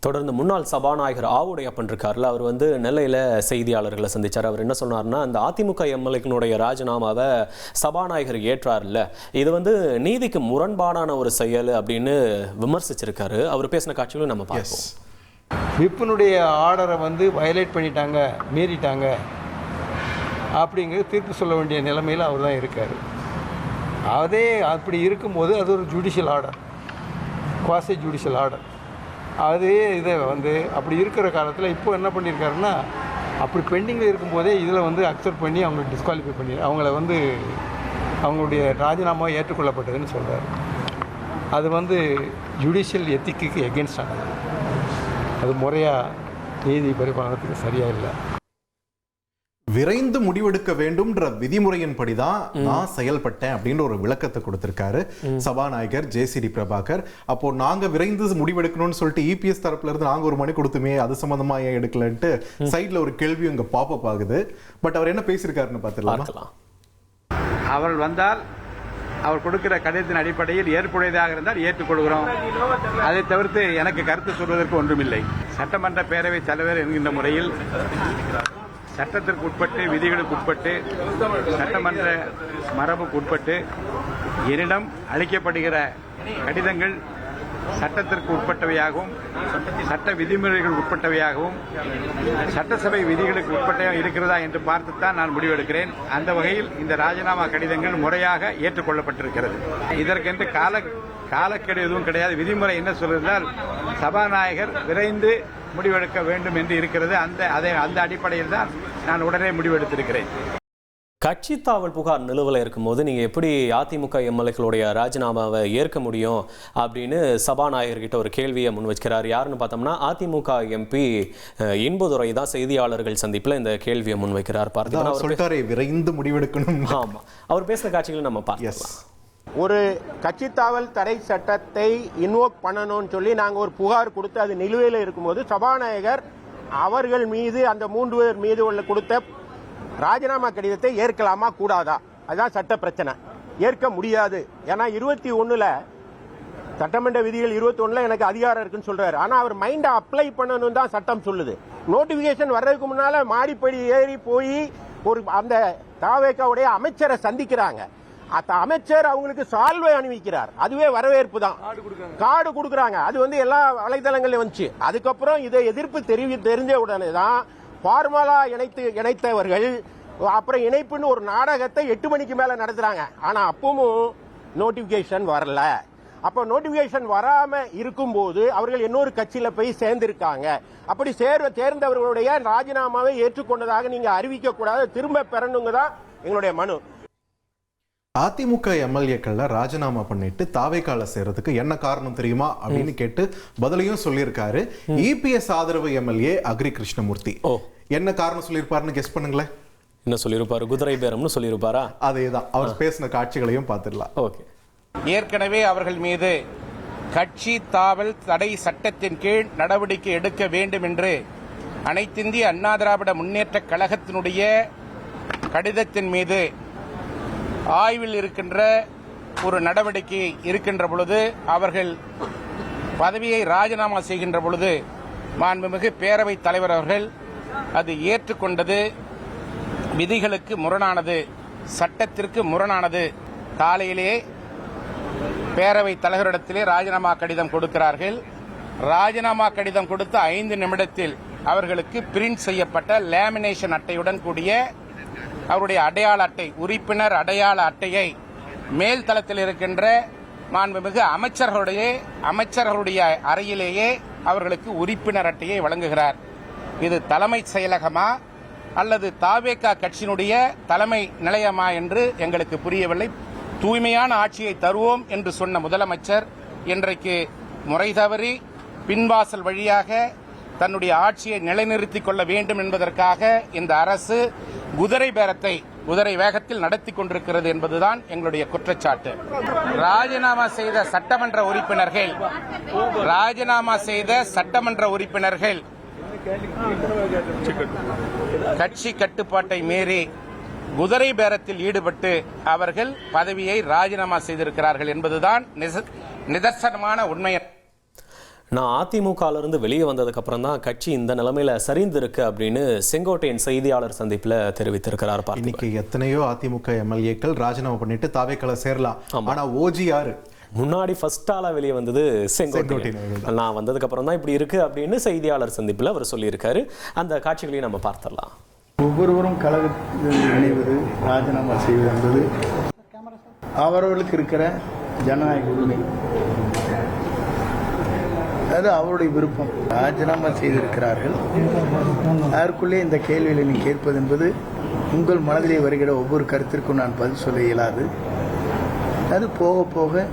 தொடர்ந்து முன்னாள் சபாநாயகர் ஆவுடையப்பன் இருக்கார்ல, அவர் நெல்லையில் செய்தியாளர்களை சந்திச்சார். அவர் என்ன சொன்னார்னா, அந்த அதிமுக எம்எல்ஏக்களுடைய ராஜினாமாவை சபாநாயகர் ஏற்றார்ல, இது நீதிக்கு முரண்பாடான ஒரு செயல் அப்படின்னு விமர்சிச்சிருக்காரு. அவர் பேசின காட்சிகளும் நம்ம பார்ப்போம். விப்பினுடைய ஆர்டரை வயலேட் பண்ணிட்டாங்க, மீறிட்டாங்க அப்படிங்கிறது தீர்ப்பு சொல்ல வேண்டிய நிலைமையில் அவர் தான் இருக்கார். அதே அப்படி இருக்கும்போது அது ஒரு judicial order, quasi judicial order. அதே இதை அப்படி இருக்கிற காலத்தில் இப்போ என்ன பண்ணியிருக்காருன்னா, அப்படி பெண்டிங்கில் இருக்கும்போதே இதில் அக்செப்ட் பண்ணி அவங்களை டிஸ்குவாலிஃபை பண்ணி அவங்கள அவங்களுடைய ராஜினாமா ஏற்றுக்கொள்ளப்பட்டதுன்னு சொல்கிறார். அது ஜுடிஷியல் எத்திக்கு எகென்ஸ்ட் ஆனது. அது முறையாக நீதி பரிபாலனத்துக்கு சரியாக இல்லை. விரைந்து முடிவெடுக்க வேண்டும்ன்ற விதிமுறையின்படி தான் நான் செயல்பட்டேன் அப்படின்ற ஒரு விளக்கத்தை கொடுத்திருக்காரு சபாநாயகர் ஜேசிடி பிரபாகர். அப்போ நாங்க விரைந்து முடிவெடுக்கணும்னு சொல்லிட்டு இபிஎஸ் தரப்புல இருந்து நாங்க ஒரு மணி கொடுத்துமே, அது சம்பந்தமா ஏன் எடுக்கலன்ட்டு சைட்ல ஒரு கேள்வி இங்க பாப்பப் ஆகுது. பட் அவர் என்ன பேசியிருக்காருன்னு பார்த்துக்கலாம். அவர் வந்தால் அவர் கொடுக்கிற கடிதத்தின் அடிப்படையில் ஏற்புடையதாக இருந்தால் ஏற்றுக்கொள்கிறோம். அதை தவிர்த்து எனக்கு கருத்து சொல்வதற்கு ஒன்றுமில்லை. சட்டமன்ற பேரவைத் தலைவர் என்கின்ற முறையில் சட்டத்திற்கு உட்பட்டு, விதிகளுக்கு உட்பட்டு, சட்டமன்ற மரபுக்கு உட்பட்டு என்னிடம் அளிக்கப்படுகிற கடிதங்கள் சட்டத்திற்கு உட்பட்டவையாகவும், சட்ட விதிமுறைகள் உட்பட்டவையாகவும், சட்டசபை விதிகளுக்கு உட்பட்டவையாக இருக்கிறதா என்று பார்த்துத்தான் நான் முடிவெடுக்கிறேன். அந்த வகையில் இந்த ராஜினாமா கடிதங்கள் முறையாக ஏற்றுக்கொள்ளப்பட்டிருக்கிறது. இதற்கென்று காலக்கெடு எதுவும் கிடையாது. விதிமுறை என்ன சொல்வதால் சபாநாயகர் விரைந்து முடிவெடுக்க வேண்டும் என்று இருக்கிறது. அந்த அடிப்படையில் தான் நான் உடனே முடிவெடுத்திருக்கிறேன். கட்சி தாவல் புகார் நிலுவையில் இருக்கும்போது நீங்கள் எப்படி அதிமுக எம்எல்ஏக்களுடைய ராஜினாமாவை ஏற்க முடியும் அப்படின்னு சபாநாயகர்கிட்ட ஒரு கேள்வியை முன் வச்சுக்கிறார். யாருன்னு பார்த்தோம்னா அதிமுக எம்பி இன்பதுரை தான் செய்தியாளர்கள் சந்திப்பில் இந்த கேள்வியை முன்வைக்கிறார். பார்த்து விரைந்து முடிவெடுக்கணும். ஆமாம், அவர் பேசுகிற காட்சிகளை நம்ம பார்க்கலாம். ஒரு கட்சி தாவல் தடை சட்டத்தை இன்வோக் பண்ணணும்னு சொல்லி நாங்கள் ஒரு புகார் கொடுத்து அது நிலுவையில் இருக்கும்போது சபாநாயகர் அவர்கள் மீது, அந்த 3 பேர் மீது உள்ள கொடுத்த ராஜினாமா கடிதத்தை ஏற்கலாமா கூடாதா, அதுதான் சட்ட பிரச்சனை. ஏற்க முடியாது. ஏன்னா 21 சட்டமன்ற விதிகள் 21 எனக்கு அதிகாரம் இருக்குன்னு சொல்றாரு. ஆனா அவர் மைண்டை அப்ளை பண்ணணும் தான் சட்டம் சொல்லுது. நோட்டிபிகேஷன் வர்றதுக்கு முன்னால மாடிப்படி ஏறி போய் அந்த தாவேக்காவுடைய அமைச்சரை சந்திக்கிறாங்க. அந்த அமைச்சர் அவங்களுக்கு சால்வை அணிவிக்கிறார். அதுவே வரவேற்பு தான். கார்டு கொடுக்குறாங்க. அது எல்லா வலைதளங்கள்ல வந்துச்சு. அதுக்கப்புறம் இதை எதிர்ப்பு தெரிஞ்ச உடனே தான் ஃபார்மலா இணைத்தவர்கள் அப்புறம் இணைப்புன்னு ஒரு நாடகத்தை 8 மணிக்கு மேல நடத்துறாங்க. ஆனா அப்பவும் நோட்டிபிகேஷன் வரல. அப்ப நோட்டிபிகேஷன் வராம இருக்கும்போது அவர்கள் இன்னொரு கட்சியில போய் சேர்ந்திருக்காங்க. அப்படி சேர்ந்தவர்களுடைய ராஜினாமாவை ஏற்றுக்கொண்டதாக நீங்க அறிவிக்க கூடாது, திரும்ப பெறணுங்க தான் எங்களுடைய மனு. அதிமுக எம்எல்ஏக்கள்ல ராஜினாமா பண்ணிட்டு தாவேக்கால சேர்றதுக்கு என்ன காரணம் தெரியுமா அப்படின்னு கேட்டு பதிலையும் சொல்லியிருக்காரு இபிஎஸ் ஆதரவு எம்எல்ஏ அக்ரி கிருஷ்ணமூர்த்தி. என்ன காரணம் சொல்லியிருப்பாருன்னு கெஸ் பண்ணுங்களேன். என்ன சொல்லியிருப்பாரு? குதிரை பேரம்னு சொல்லியிருப்பாரா? அதேதான். அவர் பேசின காட்சிகளையும் பார்த்துடலாம். ஓகே. ஏற்கனவே அவர்கள் மீது கட்சி தாவல் தடை சட்டத்தின் கீழ் நடவடிக்கை எடுக்க வேண்டும் என்று அனைத்திந்திய அண்ணா திராவிட முன்னேற்ற கழகத்தினுடைய கடிதத்தின் மீது ஆய்வில் இருக்கின்ற ஒரு நடவடிக்கை இருக்கின்ற பொழுது, அவர்கள் பதவியை ராஜினாமா செய்கின்ற பொழுது மாண்புமிகு பேரவைத் தலைவர் அவர்கள் அது ஏற்றுக்கொண்டது விதிகளுக்கு முரணானது, சட்டத்திற்கு முரணானது. காலையிலே பேரவைத் தலைவரிடத்திலே ராஜினாமா கடிதம் கொடுக்கிறார்கள். ராஜினாமா கடிதம் கொடுத்த 5 நிமிடத்தில் அவர்களுக்கு பிரிண்ட் செய்யப்பட்ட லேமினேஷன் அட்டையுடன் கூடிய அவருடைய அடையாள அட்டை, உறுப்பினர் அடையாள அட்டையை மேல் தளத்தில் இருக்கின்ற மாண்புமிகு அமைச்சர்களுடைய அறையிலேயே அவர்களுக்கு உறுப்பினர் அட்டையை வழங்குகிறார். இது தலைமை செயலகமா அல்லது தாவேகா கட்சியினுடைய தலைமை நிலையமா என்று எங்களுக்கு புரியவில்லை. தூய்மையான ஆட்சியை தருவோம் என்று சொன்ன முதலமைச்சர் இன்றைக்கு முறை தவறி பின்வாசல் வழியாக தன்னுடைய ஆட்சியை நிலைநிறுத்திக் கொள்ள வேண்டும் என்பதற்காக இந்த அரசு குதிரை பேரத்தை குதிரை வேகத்தில் நடத்தி கொண்டிருக்கிறது என்பதுதான் எங்களுடைய குற்றச்சாட்டு. ராஜினாமா செய்த சட்டமன்ற உறுப்பினர்கள் கட்சி கட்டுப்பாட்டை மீறி குதிரை பேரத்தில் ஈடுபட்டு அவர்கள் பதவியை ராஜினாமா செய்திருக்கிறார்கள் என்பதுதான் நிதர்சனமான உண்மை. நான் அதிமுகவிலிருந்து வெளியே வந்ததுக்கு அப்புறம் தான் கட்சி இந்த நிலைமையில சரிந்திருக்கு அப்படின்னு செங்கோட்டையன் செய்தியாளர் சந்திப்பில் தெரிவித்திருக்கிறார். இன்னைக்கு எத்தனையோ அதிமுக எம்எல்ஏக்கள் ராஜினாமா பண்ணிட்டு தாவேக்கள சேரலாம். ஆனா ஓஜி யாரு? முன்னாடி ஃபர்ஸ்ட் ஆளா வெளியே வந்தது செங்கோட்டையன். நான் வந்ததுக்கு அப்புறம் தான் இப்படி இருக்கு அப்படின்னு செய்தியாளர் சந்திப்பில் அவர் சொல்லியிருக்காரு. அந்த காட்சிகளையும் நம்ம பார்த்துடலாம். ஒவ்வொருவரும் கழகத்தில் இணைவது, ராஜினாமா செய்வது என்பது அவர்களுக்கு இருக்கிற ஜனநாயக உரிமை, அது அவருடைய விருப்பம். ராஜினாமா செய்திருக்கிறார்கள். அதற்குள்ளே இந்த கேள்விகளை நீ கேட்பது என்பது உங்கள் மனதிலே வருகிற ஒவ்வொரு கருத்திற்கும் நான் பதில் சொல்ல இயலாது. அது போக போக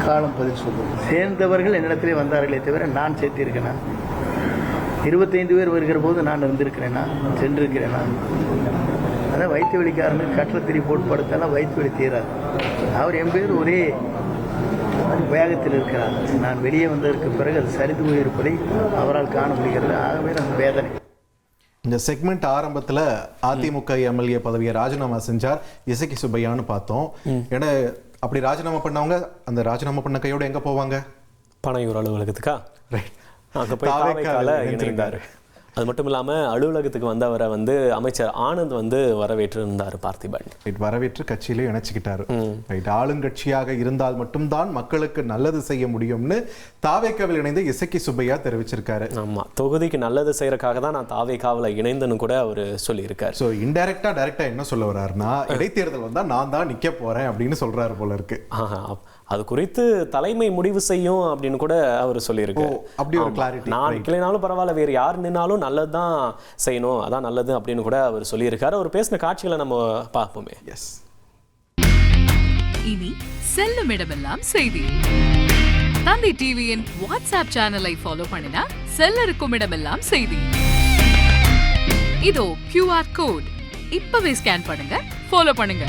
காலம் பதில் சொல்லும். சேர்ந்தவர்கள் என்னிடத்திலே வந்தார்களே தவிர நான் சேர்த்திருக்கேனா? 25 பேர் வருகிற போது நான் இருந்திருக்கிறேனா? சென்றிருக்கிறேனா? அதான் வயிற்று வலிக்காரனுக்கு கட்டளத்திரி போட்டு படுத்தாலும் வயிற்று வலி தீராது. அவர் என் பேர் ஒரே வேகத்தில் இருக்கிறார். நான் வெளியே வந்ததற்கு பிறகு அது சரிந்து போயிருப்பதை அவரால் காண முடிகிறது. ஆகவே அந்த வேதனை. இந்த செக்மெண்ட் ஆரம்பத்தில் அதிமுக எம்எல்ஏ பதவியை ராஜினாமா செஞ்சார் இசக்கி சுப்பையான்னு பார்த்தோம். ஏன்னா அப்படி ராஜினாமா பண்ணவங்க அந்த ராஜினாமா பண்ண கையோட எங்க போவாங்க? பனையூர் அலுவலகத்துக்கா? ரைட். அங்கே போய் தாவேக்கால இணைந்தார். அது மட்டும் இல்லாமல் அலுவலகத்துக்கு வந்தவரை வந்து அமைச்சர் ஆனந்த் வந்து வரவேற்றிருந்தார் பார்த்திபன். வரவேற்று கட்சியிலே இணைச்சிக்கிட்டாரு. ரைட். ஆளுங்கட்சியாக இருந்தால் மட்டும்தான் மக்களுக்கு நல்லது செய்ய முடியும்னு தாவேக்காவில் இணைந்து இசக்கி சுப்பையா தெரிவிச்சிருக்காரு. ஆமா, தொகுதிக்கு நல்லது செய்யறதுக்காக தான் நான் தாவேக்காவில் இணைந்தன்னு கூட அவர் சொல்லியிருக்காரு. ஸோ இன்டைரக்டா டைரக்டா என்ன சொல்ல வர்றாருன்னா, இடைத்தேர்தல் வந்தா நான் தான் நிக்க போறேன் அப்படின்னு சொல்றாரு போல இருக்கு. அது குறித்து தலைமை முடிவு செய்யும் அப்படின்னு கூட அவர் சொல்லியிருக்காரு. அப்படி ஒரு கிளாரிட்டி. நான் நிக்கலைனாலும் பரவாயில்ல, வேறு யார் நின்னாலும் நல்லதுதான் செய்யணும், அதான் நல்லது அப்படின்னு கூட அவர் சொல்லியிருக்காரு. அவர் பேசின காட்சிகளை நம்ம பார்ப்போமே. எஸ். இனி செல்லும் இடமெல்லாம் செய்தி. தந்தி டிவியின் வாட்ஸ்அப் சேனலை ஃபாலோ பண்ணினா செல்ல இருக்கும் இடமெல்லாம் செய்தி. இதோ QR கோட், இப்பவே ஸ்கேன் பண்ணுங்க, ஃபாலோ பண்ணுங்க.